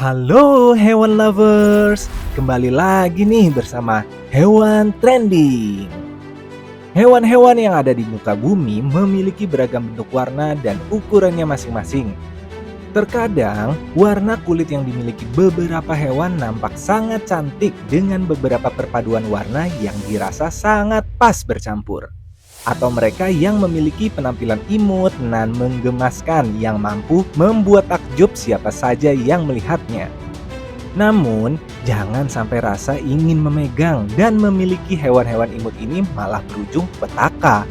Halo hewan lovers, kembali lagi nih bersama Hewan Trending. Hewan-hewan yang ada di muka bumi memiliki beragam bentuk warna dan ukurannya masing-masing. Terkadang, warna kulit yang dimiliki beberapa hewan nampak sangat cantik dengan beberapa perpaduan warna yang dirasa sangat pas bercampur. Atau mereka yang memiliki penampilan imut dan menggemaskan yang mampu membuat takjub siapa saja yang melihatnya. Namun, jangan sampai rasa ingin memegang dan memiliki hewan-hewan imut ini malah berujung petaka.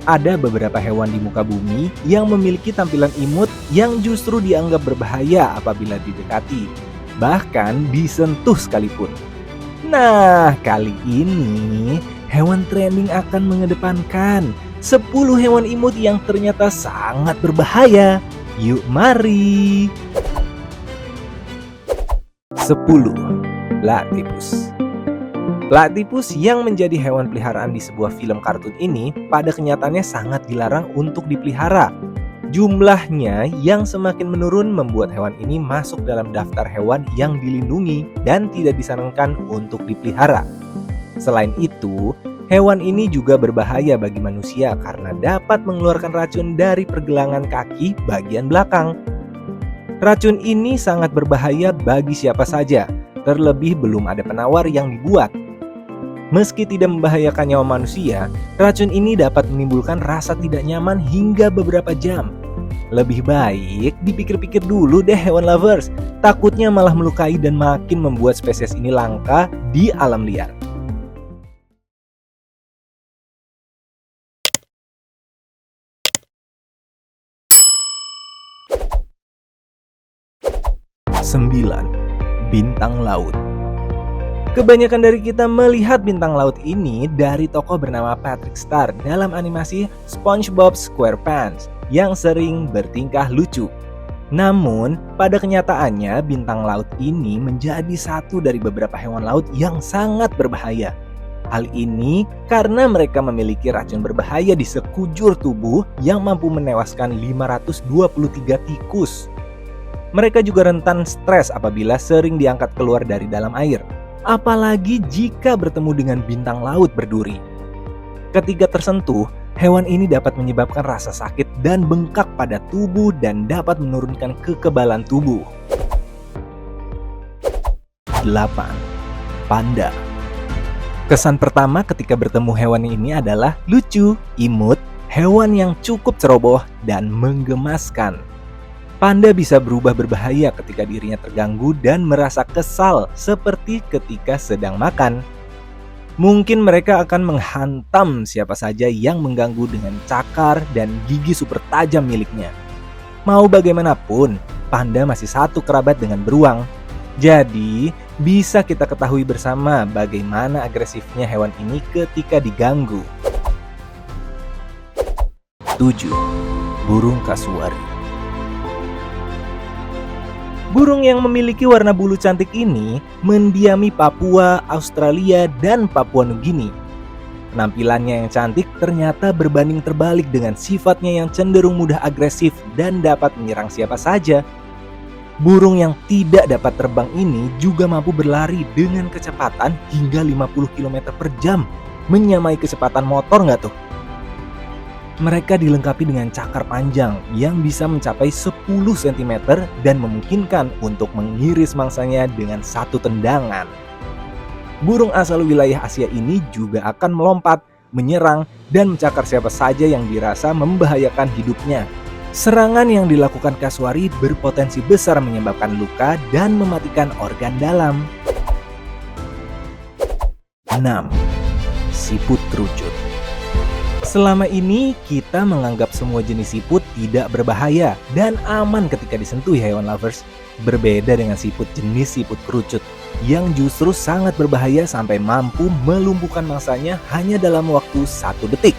Ada beberapa hewan di muka bumi yang memiliki tampilan imut yang justru dianggap berbahaya apabila didekati, bahkan disentuh sekalipun. Nah, kali ini Hewan Trending akan mengedepankan 10 hewan imut yang ternyata sangat berbahaya. Yuk mari. 10. Platypus. Platypus yang menjadi hewan peliharaan di sebuah film kartun ini pada kenyataannya sangat dilarang untuk dipelihara. Jumlahnya yang semakin menurun membuat hewan ini masuk dalam daftar hewan yang dilindungi dan tidak disarankan untuk dipelihara. Selain itu, hewan ini juga berbahaya bagi manusia karena dapat mengeluarkan racun dari pergelangan kaki bagian belakang. Racun ini sangat berbahaya bagi siapa saja, terlebih belum ada penawar yang dibuat. Meski tidak membahayakan nyawa manusia, racun ini dapat menimbulkan rasa tidak nyaman hingga beberapa jam. Lebih baik dipikir-pikir dulu deh hewan lovers, takutnya malah melukai dan makin membuat spesies ini langka di alam liar. 9. Bintang laut. Kebanyakan dari kita melihat bintang laut ini dari tokoh bernama Patrick Star dalam animasi SpongeBob SquarePants yang sering bertingkah lucu. Namun, pada kenyataannya bintang laut ini menjadi satu dari beberapa hewan laut yang sangat berbahaya. Hal ini karena mereka memiliki racun berbahaya di sekujur tubuh yang mampu menewaskan 523 tikus. Mereka juga rentan stres apabila sering diangkat keluar dari dalam air, apalagi jika bertemu dengan bintang laut berduri. Ketika tersentuh, hewan ini dapat menyebabkan rasa sakit dan bengkak pada tubuh dan dapat menurunkan kekebalan tubuh. 8. Panda. Kesan pertama ketika bertemu hewan ini adalah lucu, imut, hewan yang cukup ceroboh, dan menggemaskan. Panda bisa berubah berbahaya ketika dirinya terganggu dan merasa kesal seperti ketika sedang makan. Mungkin mereka akan menghantam siapa saja yang mengganggu dengan cakar dan gigi super tajam miliknya. Mau bagaimanapun, panda masih satu kerabat dengan beruang. Jadi, bisa kita ketahui bersama bagaimana agresifnya hewan ini ketika diganggu. 7. Burung kasuari. Burung yang memiliki warna bulu cantik ini mendiami Papua, Australia, dan Papua Nugini. Penampilannya yang cantik ternyata berbanding terbalik dengan sifatnya yang cenderung mudah agresif dan dapat menyerang siapa saja. Burung yang tidak dapat terbang ini juga mampu berlari dengan kecepatan hingga 50 km per jam, menyamai kecepatan motor nggak tuh? Mereka dilengkapi dengan cakar panjang yang bisa mencapai 10 cm dan memungkinkan untuk mengiris mangsanya dengan satu tendangan. Burung asal wilayah Asia ini juga akan melompat, menyerang, dan mencakar siapa saja yang dirasa membahayakan hidupnya. Serangan yang dilakukan kasuari berpotensi besar menyebabkan luka dan mematikan organ dalam. 6. Siput kerucut. Selama ini kita menganggap semua jenis siput tidak berbahaya dan aman ketika disentuh ya hewan lovers. Berbeda dengan siput jenis siput kerucut yang justru sangat berbahaya sampai mampu melumpuhkan mangsanya hanya dalam waktu 1 detik.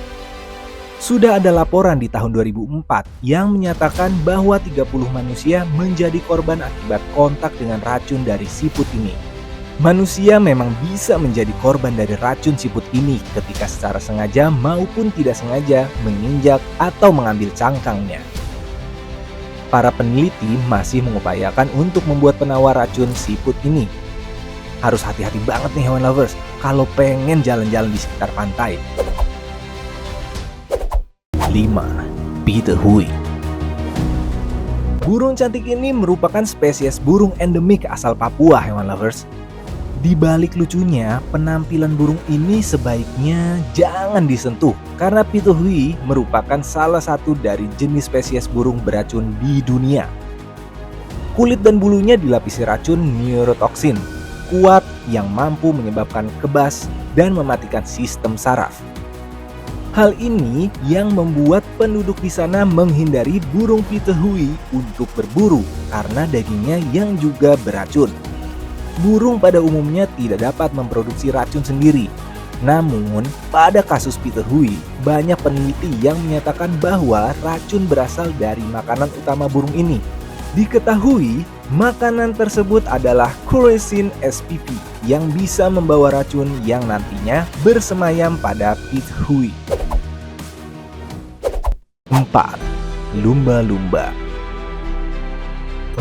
Sudah ada laporan di tahun 2004 yang menyatakan bahwa 30 manusia menjadi korban akibat kontak dengan racun dari siput ini. Manusia memang bisa menjadi korban dari racun siput ini ketika secara sengaja maupun tidak sengaja menginjak atau mengambil cangkangnya. para peneliti masih mengupayakan untuk membuat penawar racun siput ini. Harus hati-hati banget nih hewan lovers kalau pengen jalan-jalan di sekitar pantai. 5. Pituhui. Burung cantik ini merupakan spesies burung endemik asal Papua, hewan lovers. Di balik lucunya, penampilan burung ini sebaiknya jangan disentuh karena pituhui merupakan salah satu dari jenis spesies burung beracun di dunia. Kulit dan bulunya dilapisi racun neurotoksin kuat yang mampu menyebabkan kebas dan mematikan sistem saraf. Hal ini yang membuat penduduk di sana menghindari burung pituhui untuk berburu karena dagingnya yang juga beracun. Burung pada umumnya tidak dapat memproduksi racun sendiri. Namun, pada kasus pituhui, banyak peneliti yang menyatakan bahwa racun berasal dari makanan utama burung ini. Diketahui, makanan tersebut adalah Curasin spp yang bisa membawa racun yang nantinya bersemayam pada pituhui. 4. Lumba-lumba.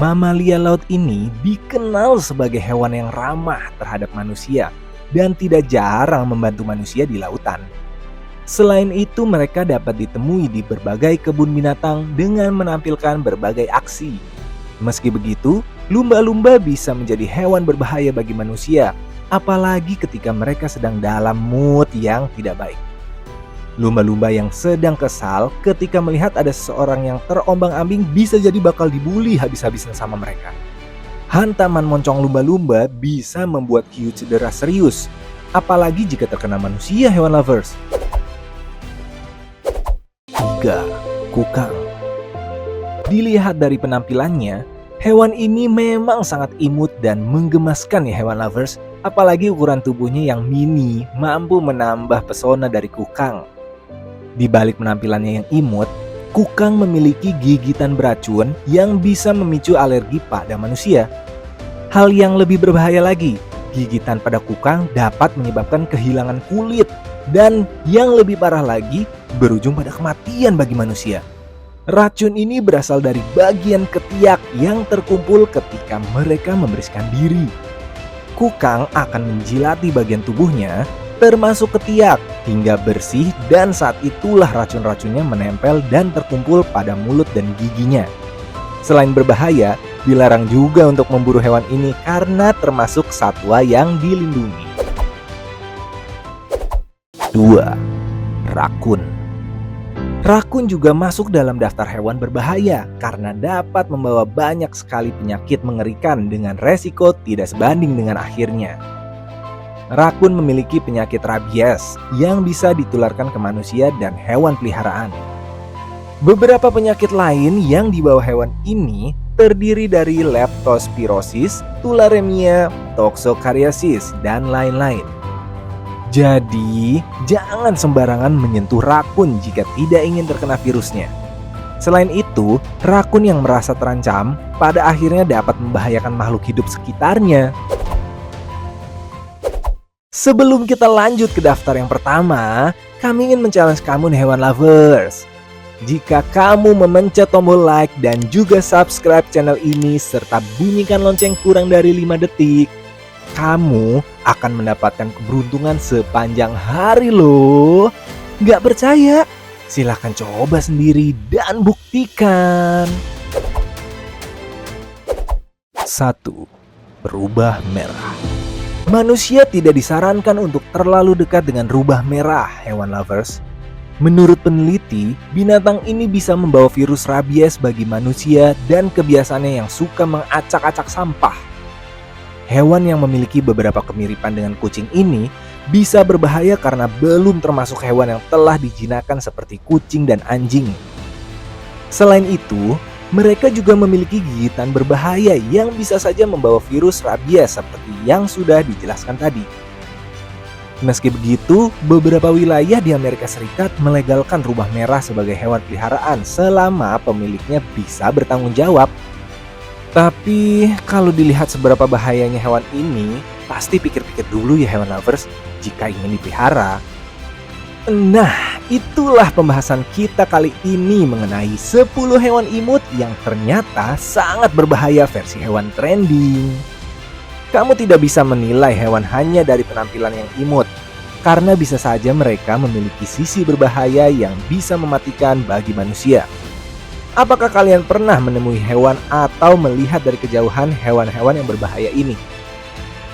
Mamalia laut ini dikenal sebagai hewan yang ramah terhadap manusia dan tidak jarang membantu manusia di lautan. Selain itu, mereka dapat ditemui di berbagai kebun binatang dengan menampilkan berbagai aksi. Meski begitu, lumba-lumba bisa menjadi hewan berbahaya bagi manusia, apalagi ketika mereka sedang dalam mood yang tidak baik. Lumba-lumba yang sedang kesal ketika melihat ada seseorang yang terombang-ambing bisa jadi bakal dibully habis-habisan sama mereka. Hantaman moncong lumba-lumba bisa membuat hiu cedera serius, apalagi jika terkena manusia, hewan lovers. 3. Kukang. Dilihat dari penampilannya, hewan ini memang sangat imut dan menggemaskan ya hewan lovers, apalagi ukuran tubuhnya yang mini mampu menambah pesona dari kukang. Di balik penampilannya yang imut, kukang memiliki gigitan beracun yang bisa memicu alergi pada manusia. Hal yang lebih berbahaya lagi, gigitan pada kukang dapat menyebabkan kehilangan kulit dan yang lebih parah lagi, berujung pada kematian bagi manusia. Racun ini berasal dari bagian ketiak yang terkumpul ketika mereka membersihkan diri. Kukang akan menjilati bagian tubuhnya, termasuk ketiak, hingga bersih dan saat itulah racun-racunnya menempel dan terkumpul pada mulut dan giginya. Selain berbahaya, dilarang juga untuk memburu hewan ini karena termasuk satwa yang dilindungi. 2. Rakun. Rakun juga masuk dalam daftar hewan berbahaya karena dapat membawa banyak sekali penyakit mengerikan dengan resiko tidak sebanding dengan akhirnya. Rakun memiliki penyakit rabies yang bisa ditularkan ke manusia dan hewan peliharaan. Beberapa penyakit lain yang dibawa hewan ini terdiri dari leptospirosis, tularemia, toxocariasis, dan lain-lain. Jadi, jangan sembarangan menyentuh rakun jika tidak ingin terkena virusnya. Selain itu, rakun yang merasa terancam pada akhirnya dapat membahayakan makhluk hidup sekitarnya. Sebelum kita lanjut ke daftar yang pertama, kami ingin men-challenge kamu nih hewan lovers. Jika kamu memencet tombol like dan juga subscribe channel ini serta bunyikan lonceng kurang dari 5 detik, kamu akan mendapatkan keberuntungan sepanjang hari loh. Gak percaya? Silahkan coba sendiri dan buktikan. 1. Berubah merah. Manusia tidak disarankan untuk terlalu dekat dengan rubah merah, hewan lovers. Menurut peneliti, binatang ini bisa membawa virus rabies bagi manusia dan kebiasaannya yang suka mengacak-acak sampah. Hewan yang memiliki beberapa kemiripan dengan kucing ini bisa berbahaya karena belum termasuk hewan yang telah dijinakkan seperti kucing dan anjing. Selain itu, mereka juga memiliki gigitan berbahaya yang bisa saja membawa virus rabies seperti yang sudah dijelaskan tadi. Meski begitu, beberapa wilayah di Amerika Serikat melegalkan rubah merah sebagai hewan peliharaan selama pemiliknya bisa bertanggung jawab. Tapi kalau dilihat seberapa bahayanya hewan ini, pasti pikir-pikir dulu ya hewan lovers jika ingin dipelihara. Nah, itulah pembahasan kita kali ini mengenai 10 hewan imut yang ternyata sangat berbahaya versi hewan trending. Kamu tidak bisa menilai hewan hanya dari penampilan yang imut, karena bisa saja mereka memiliki sisi berbahaya yang bisa mematikan bagi manusia. Apakah kalian pernah menemui hewan atau melihat dari kejauhan hewan-hewan yang berbahaya ini?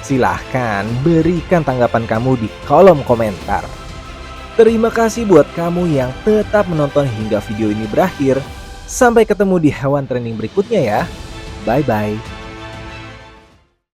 Silahkan berikan tanggapan kamu di kolom komentar. Terima kasih buat kamu yang tetap menonton hingga video ini berakhir. Sampai ketemu di hewan trending berikutnya ya. Bye-bye.